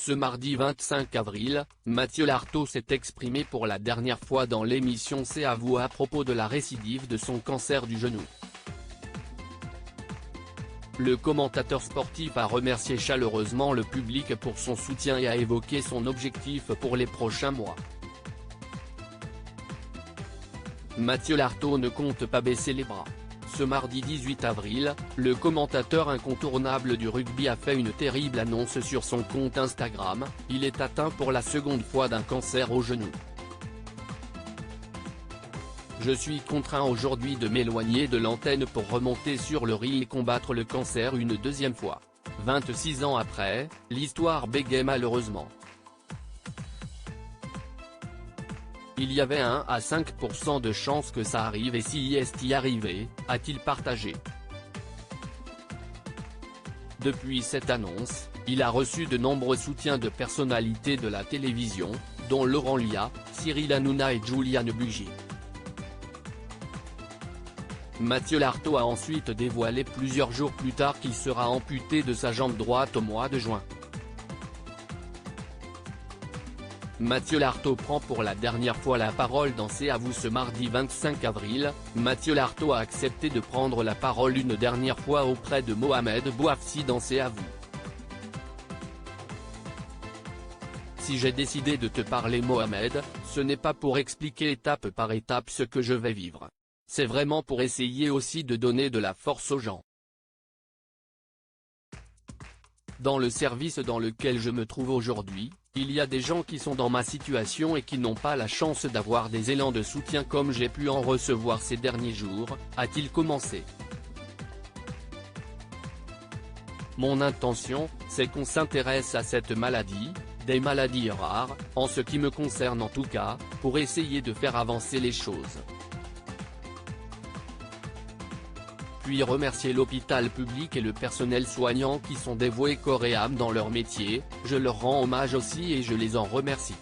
Ce mardi 25 avril, Mathieu Lartaud s'est exprimé pour la dernière fois dans l'émission C'est à vous à propos de la récidive de son cancer du genou. Le commentateur sportif a remercié chaleureusement le public pour son soutien et a évoqué son objectif pour les prochains mois. Mathieu Lartaud ne compte pas baisser les bras. Ce mardi 18 avril, le commentateur incontournable du rugby a fait une terrible annonce sur son compte Instagram, il est atteint pour la seconde fois d'un cancer au genou. Je suis contraint aujourd'hui de m'éloigner de l'antenne pour remonter sur le ring et combattre le cancer une deuxième fois. 26 ans après, l'histoire bégaye malheureusement. Il y avait 1 à 5% de chances que ça arrive et si y arrivé, a-t-il partagé. Depuis cette annonce, il a reçu de nombreux soutiens de personnalités de la télévision, dont Laurent Lia, Cyril Hanouna et Juliane Bugier. Mathieu Lartaud a ensuite dévoilé plusieurs jours plus tard qu'il sera amputé de sa jambe droite au mois de juin. Mathieu Lartaud prend pour la dernière fois la parole dans C'est à vous ce mardi 25 avril, Mathieu Lartaud a accepté de prendre la parole une dernière fois auprès de Mohamed Bouafsi dans C'est à vous. Si j'ai décidé de te parler Mohamed, ce n'est pas pour expliquer étape par étape ce que je vais vivre. C'est vraiment pour essayer aussi de donner de la force aux gens. Dans le service dans lequel je me trouve aujourd'hui, il y a des gens qui sont dans ma situation et qui n'ont pas la chance d'avoir des élans de soutien comme j'ai pu en recevoir ces derniers jours, a-t-il commencé. Mon intention, c'est qu'on s'intéresse à cette maladie, des maladies rares, en ce qui me concerne en tout cas, pour essayer de faire avancer les choses. Puis remercier l'hôpital public et le personnel soignant qui sont dévoués corps et âme dans leur métier, je leur rends hommage aussi et je les en remercie.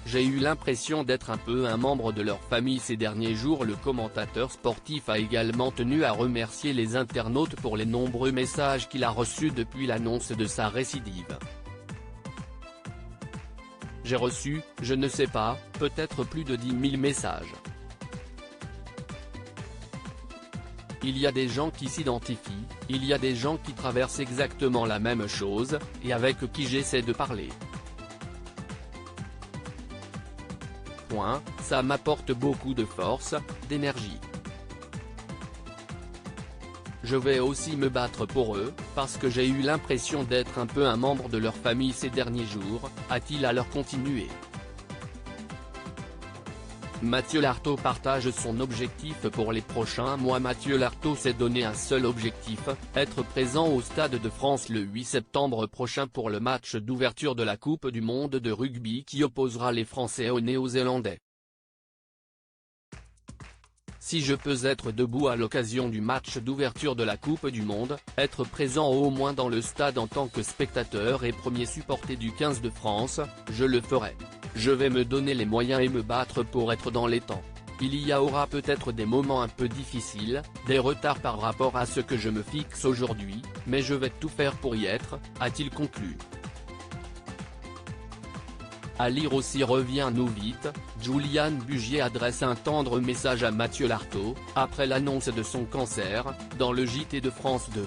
J'ai eu l'impression d'être un peu un membre de leur famille ces derniers jours. Le commentateur sportif a également tenu à remercier les internautes pour les nombreux messages qu'il a reçus depuis l'annonce de sa récidive. J'ai reçu, je ne sais pas, peut-être plus de 10 000 messages. Il y a des gens qui s'identifient, il y a des gens qui traversent exactement la même chose, et avec qui j'essaie de parler. Ça m'apporte beaucoup de force, d'énergie. Je vais aussi me battre pour eux, parce que j'ai eu l'impression d'être un peu un membre de leur famille ces derniers jours, a-t-il alors continué. Mathieu Lartaud partage son objectif pour les prochains mois. Mathieu Lartaud s'est donné un seul objectif, être présent au Stade de France le 8 septembre prochain pour le match d'ouverture de la Coupe du Monde de rugby qui opposera les Français aux Néo-Zélandais. Si je peux être debout à l'occasion du match d'ouverture de la Coupe du Monde, être présent au moins dans le stade en tant que spectateur et premier supporter du 15 de France, je le ferai. Je vais me donner les moyens et me battre pour être dans les temps. Il y aura peut-être des moments un peu difficiles, des retards par rapport à ce que je me fixe aujourd'hui, mais je vais tout faire pour y être, a-t-il conclu. À lire aussi Reviens-nous vite, Juliane Bugier adresse un tendre message à Mathieu Lartaud, après l'annonce de son cancer, dans le JT de France 2.